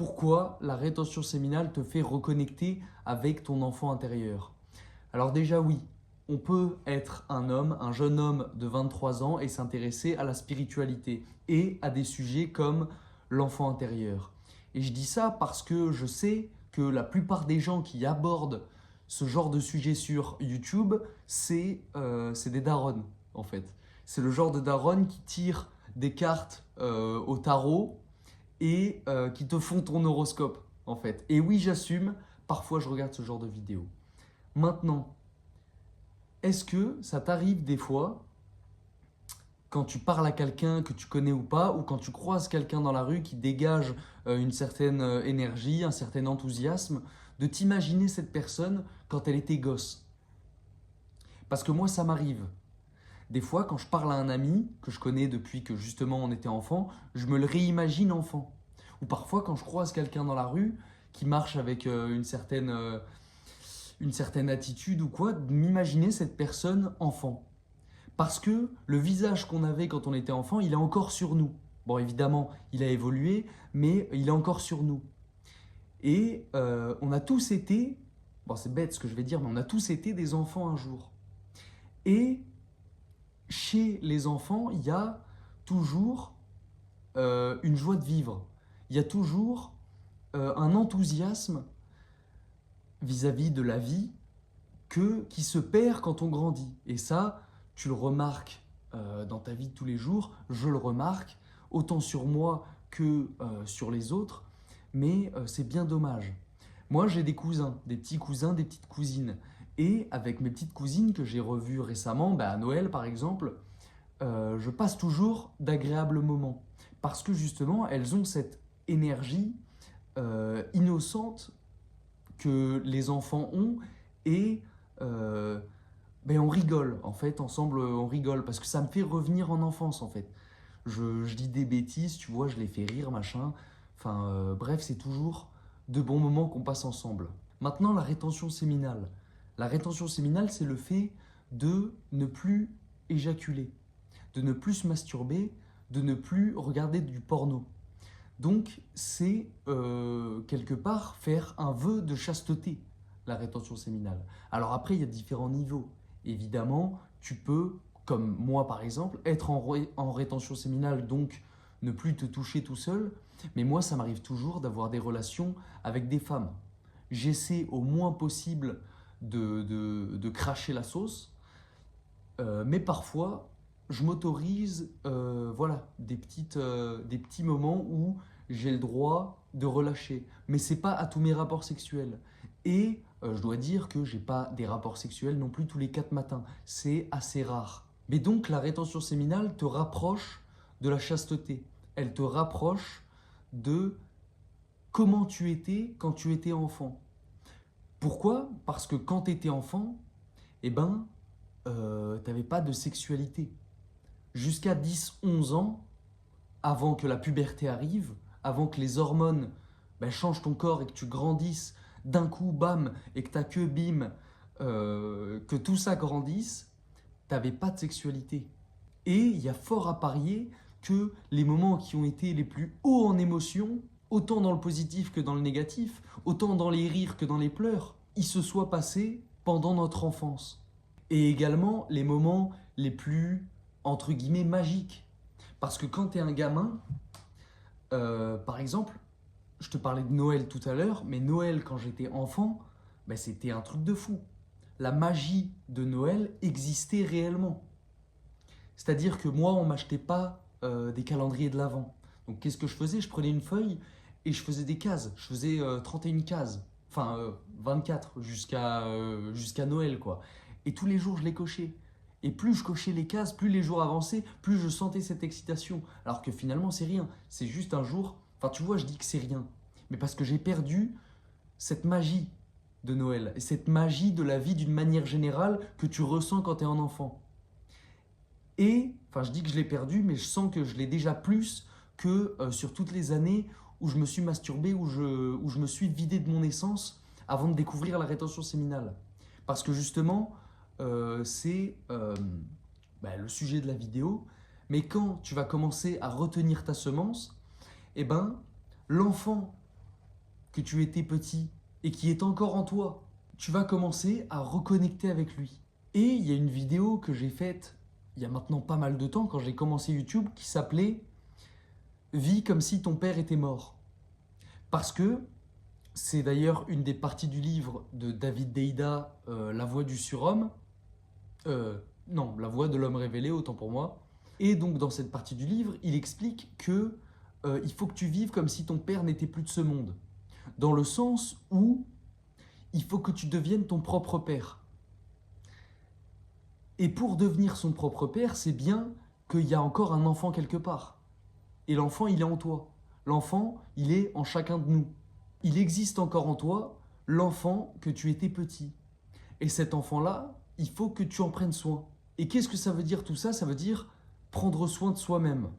Pourquoi la rétention séminale te fait reconnecter avec ton enfant intérieur? Alors déjà oui, on peut être un homme, un jeune homme de 23 ans et s'intéresser à la spiritualité et à des sujets comme l'enfant intérieur. Et je dis ça parce que je sais que la plupart des gens qui abordent ce genre de sujet sur YouTube, c'est des darons en fait. C'est le genre de daron qui tire des cartes au tarot et qui te font ton horoscope en fait. Et oui, j'assume, parfois je regarde ce genre de vidéos. Maintenant, est-ce que ça t'arrive des fois, quand tu parles à quelqu'un que tu connais ou pas, ou quand tu croises quelqu'un dans la rue qui dégage une certaine énergie, un certain enthousiasme, de t'imaginer cette personne quand elle était gosse? Parce que moi, ça m'arrive. Des fois, quand je parle à un ami que je connais depuis que justement on était enfant, je me le réimagine enfant. Ou parfois, quand je croise quelqu'un dans la rue qui marche avec une certaine attitude ou quoi, de m'imaginer cette personne enfant. Parce que le visage qu'on avait quand on était enfant, il est encore sur nous. Bon, évidemment, il a évolué, mais il est encore sur nous. Et on a tous été, bon c'est bête ce que je vais dire, mais on a tous été des enfants un jour. Et chez les enfants, il y a toujours une joie de vivre. Il y a toujours un enthousiasme vis-à-vis de la vie qui se perd quand on grandit. Et ça, tu le remarques dans ta vie de tous les jours, je le remarque, autant sur moi que sur les autres, mais c'est bien dommage. Moi, j'ai des cousins, des petits cousins, des petites cousines. Et avec mes petites cousines que j'ai revues récemment, à Noël par exemple, je passe toujours d'agréables moments. Parce que justement, elles ont cette énergie innocente que les enfants ont et on rigole en fait, ensemble on rigole parce que ça me fait revenir en enfance en fait. Je dis des bêtises, tu vois, je les fais rire, machin. Enfin, bref, c'est toujours de bons moments qu'on passe ensemble. Maintenant, la rétention séminale. La rétention séminale, c'est le fait de ne plus éjaculer, de ne plus se masturber, de ne plus regarder du porno. Donc, c'est quelque part faire un vœu de chasteté, la rétention séminale. Alors après, il y a différents niveaux. Évidemment, tu peux, comme moi par exemple, être en rétention séminale, donc ne plus te toucher tout seul. Mais moi, ça m'arrive toujours d'avoir des relations avec des femmes. J'essaie au moins possible de cracher la sauce, mais parfois, je m'autorise voilà, des petits moments où j'ai le droit de relâcher. Mais ce n'est pas à tous mes rapports sexuels. Et je dois dire que je n'ai pas des rapports sexuels non plus tous les 4 matins. C'est assez rare. Mais donc la rétention séminale te rapproche de la chasteté. Elle te rapproche de comment tu étais quand tu étais enfant. Pourquoi? Parce que quand tu étais enfant, eh ben, tu n'avais pas de sexualité. Jusqu'à 10, 11 ans, avant que la puberté arrive, avant que les hormones changent ton corps et que tu grandisses d'un coup, bam, et que ta queue, bim, que tout ça grandisse, tu n'avais pas de sexualité. Et il y a fort à parier que les moments qui ont été les plus hauts en émotion, autant dans le positif que dans le négatif, autant dans les rires que dans les pleurs, ils se soient passés pendant notre enfance. Et également les moments les plus, entre guillemets, magiques. Parce que quand tu es un gamin, par exemple, je te parlais de Noël tout à l'heure, mais Noël quand j'étais enfant, c'était un truc de fou. La magie de Noël existait réellement. C'est-à-dire que moi, on ne m'achetait pas des calendriers de l'Avent. Donc qu'est-ce que je faisais? Je prenais une feuille et je faisais des cases. Je faisais 31 cases. Enfin, 24 jusqu'à Noël, quoi. Et tous les jours, je les cochais. Et plus je cochais les cases, plus les jours avançaient, plus je sentais cette excitation. Alors que finalement, c'est rien. C'est juste un jour. Enfin, tu vois, je dis que c'est rien. Mais parce que j'ai perdu cette magie de Noël. Et cette magie de la vie d'une manière générale que tu ressens quand tu es un enfant. Et, enfin, je dis que je l'ai perdu, mais je sens que je l'ai déjà plus que sur toutes les années où je me suis masturbé, où je me suis vidé de mon essence avant de découvrir la rétention séminale. Parce que justement, c'est le sujet de la vidéo. Mais quand tu vas commencer à retenir ta semence, eh ben, l'enfant que tu étais petit et qui est encore en toi, tu vas commencer à reconnecter avec lui. Et il y a une vidéo que j'ai faite il y a maintenant pas mal de temps quand j'ai commencé YouTube qui s'appelait « Vis comme si ton père était mort ». Parce que c'est d'ailleurs une des parties du livre de David Deida, La voix du surhomme. Non, La voix de l'homme révélé, autant pour moi. Et donc dans cette partie du livre, il explique que il faut que tu vives comme si ton père n'était plus de ce monde. Dans le sens où il faut que tu deviennes ton propre père. Et pour devenir son propre père, c'est bien qu'il y a encore un enfant quelque part. Et l'enfant, il est en toi. L'enfant, il est en chacun de nous. Il existe encore en toi l'enfant que tu étais petit. Et cet enfant-là, il faut que tu en prennes soin. Et qu'est-ce que ça veut dire tout ça? Ça veut dire prendre soin de soi-même.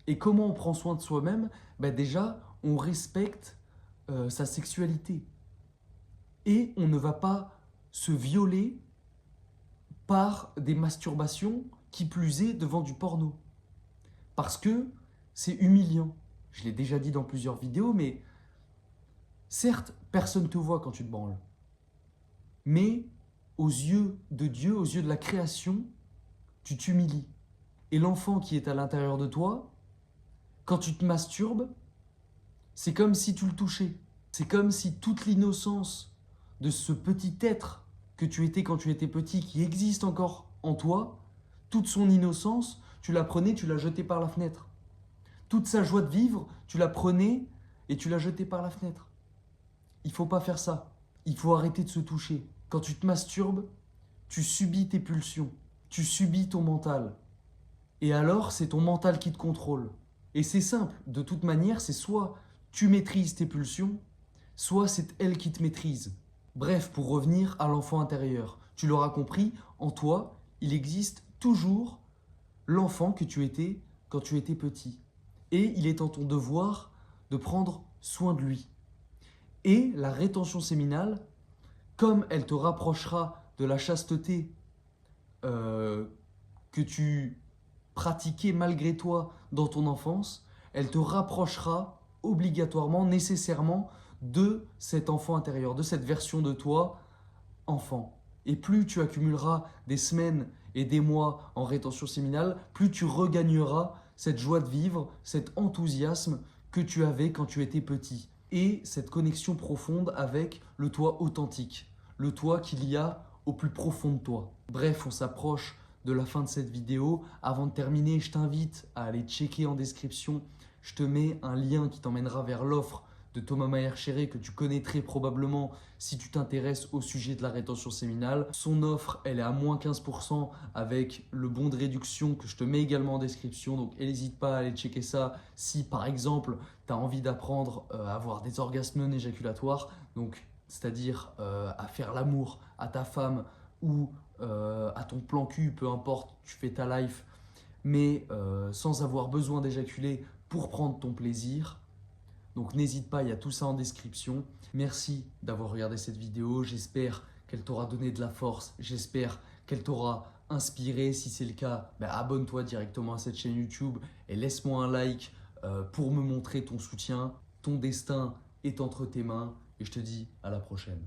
Et comment on prend soin de soi-même? Déjà, on respecte sa sexualité. Et on ne va pas se violer par des masturbations, qui plus est devant du porno. Parce que c'est humiliant. Je l'ai déjà dit dans plusieurs vidéos, mais certes, personne ne te voit quand tu te branles. Mais aux yeux de Dieu, aux yeux de la création, tu t'humilies. Et l'enfant qui est à l'intérieur de toi, quand tu te masturbes, c'est comme si tu le touchais. C'est comme si toute l'innocence de ce petit être que tu étais quand tu étais petit, qui existe encore en toi, toute son innocence, tu la prenais, tu la jetais par la fenêtre. Toute sa joie de vivre, tu la prenais et tu la jetais par la fenêtre. Il ne faut pas faire ça. Il faut arrêter de se toucher. Quand tu te masturbes, tu subis tes pulsions. Tu subis ton mental. Et alors, c'est ton mental qui te contrôle. Et c'est simple. De toute manière, c'est soit tu maîtrises tes pulsions, soit c'est elle qui te maîtrise. Bref, pour revenir à l'enfant intérieur, tu l'auras compris, en toi, il existe toujours l'enfant que tu étais quand tu étais petit. Et il est en ton devoir de prendre soin de lui. Et la rétention séminale, comme elle te rapprochera de la chasteté que tu pratiquais malgré toi dans ton enfance, elle te rapprochera obligatoirement, nécessairement de cet enfant intérieur, de cette version de toi enfant. Et plus tu accumuleras des semaines et des mois en rétention séminale, plus tu regagneras cette joie de vivre, cet enthousiasme que tu avais quand tu étais petit. Et cette connexion profonde avec le toi authentique, le toi qu'il y a au plus profond de toi. Bref, on s'approche de la fin de cette vidéo. Avant de terminer, je t'invite à aller checker en description. Je te mets un lien qui t'emmènera vers l'offre de Thomas Maher-Chéré que tu connaîtrais probablement si tu t'intéresses au sujet de la rétention séminale. Son offre, elle est à moins 15% avec le bon de réduction que je te mets également en description. Donc n'hésite pas à aller checker ça si par exemple tu as envie d'apprendre à avoir des orgasmes non éjaculatoires, donc c'est-à-dire à faire l'amour à ta femme ou à ton plan cul, peu importe, tu fais ta life, mais sans avoir besoin d'éjaculer pour prendre ton plaisir. Donc n'hésite pas, il y a tout ça en description. Merci d'avoir regardé cette vidéo, j'espère qu'elle t'aura donné de la force, j'espère qu'elle t'aura inspiré. Si c'est le cas, abonne-toi directement à cette chaîne YouTube et laisse-moi un like pour me montrer ton soutien. Ton destin est entre tes mains et je te dis à la prochaine.